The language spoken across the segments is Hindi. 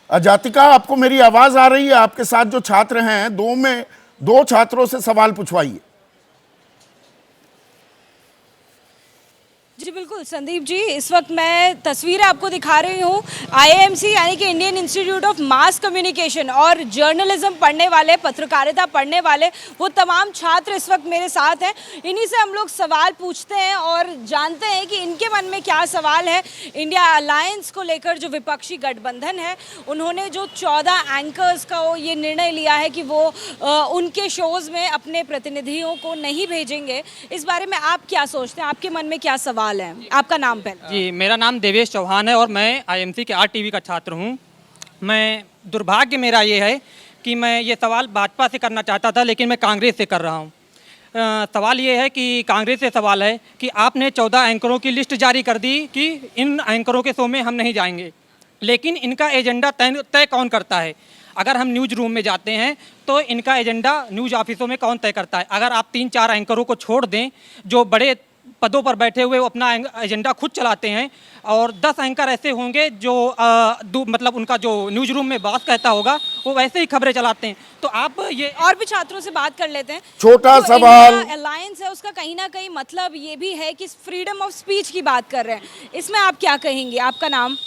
जातिका, आपको मेरी आवाज आ रही है? आपके साथ जो छात्र हैं, दो छात्रों से सवाल पूछवाइए। जी बिल्कुल संदीप जी, इस वक्त मैं तस्वीरें आपको दिखा रही हूँ। आईएमसी यानी कि Indian institute of mass communication और जर्नलिज्म पढ़ने वाले, पत्रकारिता पढ़ने वाले वो तमाम छात्र इस वक्त मेरे साथ हैं। इन्हीं से हम लोग सवाल पूछते हैं और जानते हैं कि इनके मन में क्या सवाल है इंडिया अलायंस को लेकर। जो विपक्षी गठबंधन है, उन्होंने जो 14 एंकर्स का ये निर्णय लिया है कि वो उनके शोज़ में अपने प्रतिनिधियों को नहीं भेजेंगे। इस बारे में आप क्या सोचते हैं? आपके मन में क्या सवाल है? आपका नाम पहले। जी, मेरा नाम देवेश चौहान है और मैं आईएमसी के आरटीवी का छात्र हूं। मैं दुर्भाग्य मेरा ये है कि मैं ये सवाल भाजपा से करना चाहता था, लेकिन मैं कांग्रेस से कर रहा हूं। सवाल ये है कि कांग्रेस से सवाल है कि आपने 14 एंकरों की लिस्ट जारी कर दी कि इन एंकरों के शो में हम नहीं जाएंगे, लेकिन इनका एजेंडा तय कौन करता है? अगर हम न्यूज़ रूम में जाते हैं तो इनका एजेंडा न्यूज़ ऑफिसों में कौन तय करता है? अगर आप 3-4 एंकरों को छोड़ दें जो बड़े पदों पर बैठे हुए वो अपना एजेंडा खुद चलाते हैं, और 10 एंकर ऐसे होंगे जो मतलब उनका जो न्यूज़ रूम में बॉस कहता होगा वो वैसे ही खबरें चलाते हैं। तो आप ये और भी छात्रों से बात कर लेते हैं। छोटा सवाल। अलायंस है, उसका कहीं ना कहीं मतलब ये भी है कि फ्रीडम ऑफ स्पीच की बात कर रहे हैं। इसमें आप क्या कहेंगे? आपका नाम?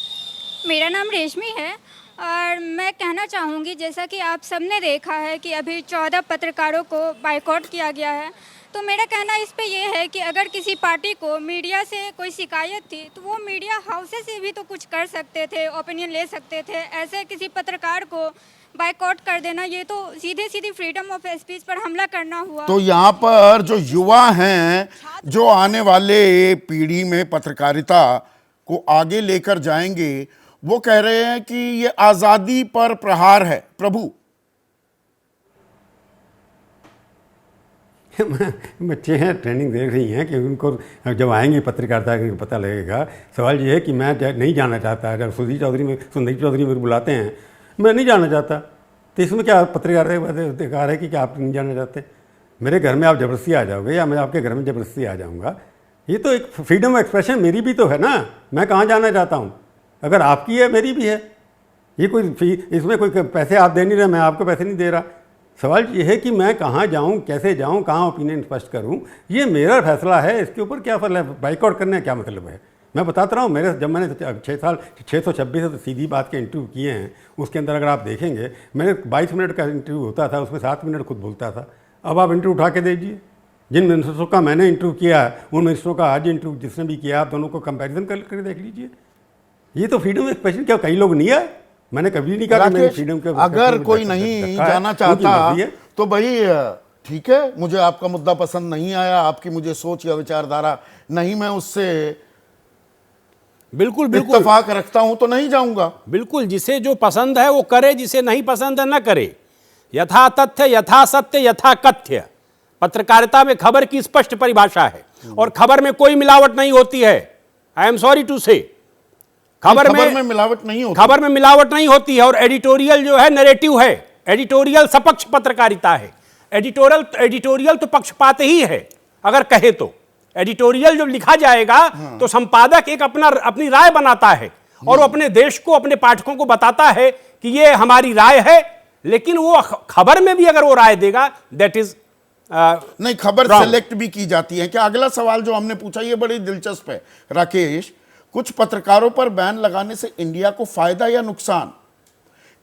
मेरा नाम रेशमी है और मैं कहना चाहूँगी, जैसा कि आप सबने देखा है कि अभी 14 पत्रकारों को बायकॉट किया गया है, तो मेरा कहना इस पे ये है कि अगर किसी पार्टी को मीडिया से कोई शिकायत थी तो वो मीडिया हाउसेस से भी तो कुछ कर सकते थे, ओपिनियन ले सकते थे। ऐसे किसी पत्रकार को बायकॉट कर देना, ये तो सीधे सीधी फ्रीडम ऑफ स्पीच पर हमला करना हुआ। तो यहाँ पर जो युवा हैं, जो आने वाले पीढ़ी में पत्रकारिता को आगे लेकर जाएंगे, वो कह रहे हैं कि ये आजादी पर प्रहार है। प्रभु, बच्चे हैं, ट्रेनिंग दे रही हैं कि उनको जब आएंगे पत्रकारिता का पता लगेगा। सवाल ये है कि मैं नहीं जाना चाहता। जब सुंदर चौधरी मेरे बुलाते हैं, मैं नहीं जाना चाहता, तो इसमें क्या पत्रकार है कि क्या आप नहीं जाना चाहते? मेरे घर में आप ज़बरदस्ती आ जाओगे या मैं आपके घर में ज़बरदस्ती आ जाऊँगा? ये तो एक फ्रीडम ऑफ एक्सप्रेशन मेरी भी तो है ना। मैं कहाँ जाना चाहता हूँ? अगर आपकी है, मेरी भी है। ये कोई इसमें कोई पैसे आप दे नहीं रहे, मैं आपको पैसे नहीं दे रहा। सवाल ये है कि मैं कहाँ जाऊँ, कैसे जाऊँ, कहाँ ओपिनियन स्पष्ट करूँ, ये मेरा फैसला है। इसके ऊपर क्या फल है? बाइकआउट करने का क्या मतलब है? मैं बताता रहा हूँ, जब मैंने 626 तो सीधी बात के इंटरव्यू किए हैं, उसके अंदर अगर आप देखेंगे, मेरे 22 मिनट का इंटरव्यू होता था, उसमें 7 मिनट खुद बोलता था। अब आप इंटरव्यू उठा के दीजिए, जिन मिनिस्टरों का मैंने इंटरव्यू किया है, उन मिनिस्टरों का आज इंटरव्यू जिसने भी किया, आप दोनों को कंपैरिजन कर देख लीजिए। ये तो फ्रीडम ऑफ एक्सप्रेशन। क्या कई लोग नहीं है? मैंने कभी नहीं कहा कि मैं फ्रीडम के अगर कोई नहीं जाना चाहता तो भाई ठीक है, मुझे आपका मुद्दा पसंद नहीं आया, आपकी मुझे सोच या विचारधारा नहीं, मैं उससे बिल्कुल इत्तेफाक रखता हूं तो नहीं जाऊंगा। बिल्कुल, जिसे जो पसंद है वो करे, जिसे नहीं पसंद है न करे। यथा तथ्य, यथा सत्य, यथा कथ्य। पत्रकारिता में खबर की स्पष्ट परिभाषा है और खबर में कोई मिलावट नहीं होती है। आई एम सॉरी टू से, खबर में मिलावट नहीं होती। खबर में मिलावट नहीं होती है। और एडिटोरियल जो है नैरेटिव है, एडिटोरियल सपक्ष पत्रकारिता है। एडिटोरियल तो पक्षपात ही है। अगर कहे तो एडिटोरियल जो लिखा जाएगा तो संपादक एक अपनी राय बनाता है और वो अपने देश को, अपने पाठकों को बताता है कि ये हमारी राय है। लेकिन वो खबर में भी अगर वो राय देगा, दैट इज नहीं, खबर सेलेक्ट भी की जाती है क्या? अगला सवाल जो हमने पूछा ये बड़ी दिलचस्प है राकेश। कुछ पत्रकारों पर बैन लगाने से इंडिया को फायदा या नुकसान?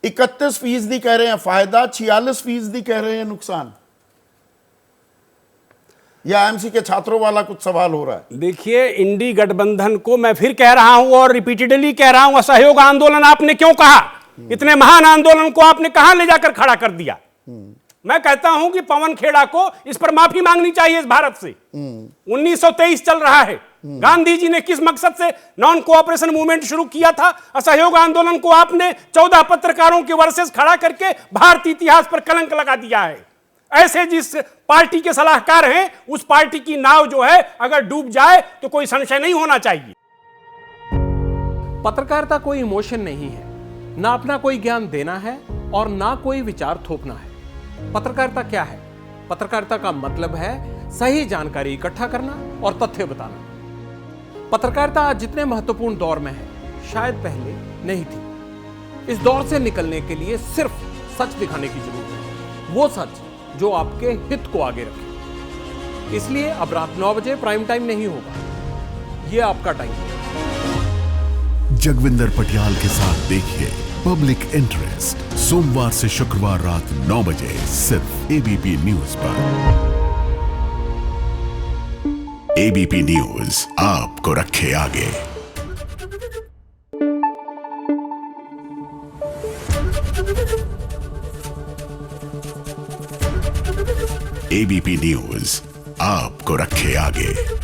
31% कह रहे हैं फायदा, 46% कह रहे हैं नुकसान। या आईएमसी के छात्रों वाला कुछ सवाल हो रहा है? देखिए, इंडी गठबंधन को मैं फिर कह रहा हूं और रिपीटेडली कह रहा हूं, असहयोग आंदोलन आपने क्यों कहा? इतने महान आंदोलन को आपने कहां ले जाकर खड़ा कर दिया? मैं कहता हूं कि पवन खेड़ा को इस पर माफी मांगनी चाहिए इस भारत से। 1923 चल रहा है। गांधी जी ने किस मकसद से नॉन कोऑपरेशन मूवमेंट शुरू किया था? असहयोग आंदोलन को आपने 14 पत्रकारों के वर्सेस खड़ा करके भारतीय इतिहास पर कलंक लगा दिया है। ऐसे जिस पार्टी के सलाहकार हैं, उस पार्टी की नाव जो है अगर डूब जाए तो कोई संशय नहीं होना चाहिए। पत्रकारिता कोई इमोशन नहीं है, ना अपना कोई ज्ञान देना है और ना कोई विचार थोपना है। पत्रकारिता क्या है? पत्रकारिता का मतलब है सही जानकारी इकट्ठा करना और तथ्य बताना। पत्रकारिता आज जितने महत्वपूर्ण दौर में है, शायद पहले नहीं थी। इस दौर से निकलने के लिए सिर्फ सच दिखाने की जरूरत है, वो सच जो आपके हित को आगे रखे। इसलिए अब रात 9 बजे प्राइम टाइम नहीं होगा, ये आपका टाइम है। जगविंदर पटियाल के साथ देखिए पब्लिक इंटरेस्ट सोमवार से शुक्रवार रात 9 बजे सिर्फ एबीपी न्यूज पर। एबीपी न्यूज आपको रखे आगे। एबीपी न्यूज आपको रखे आगे।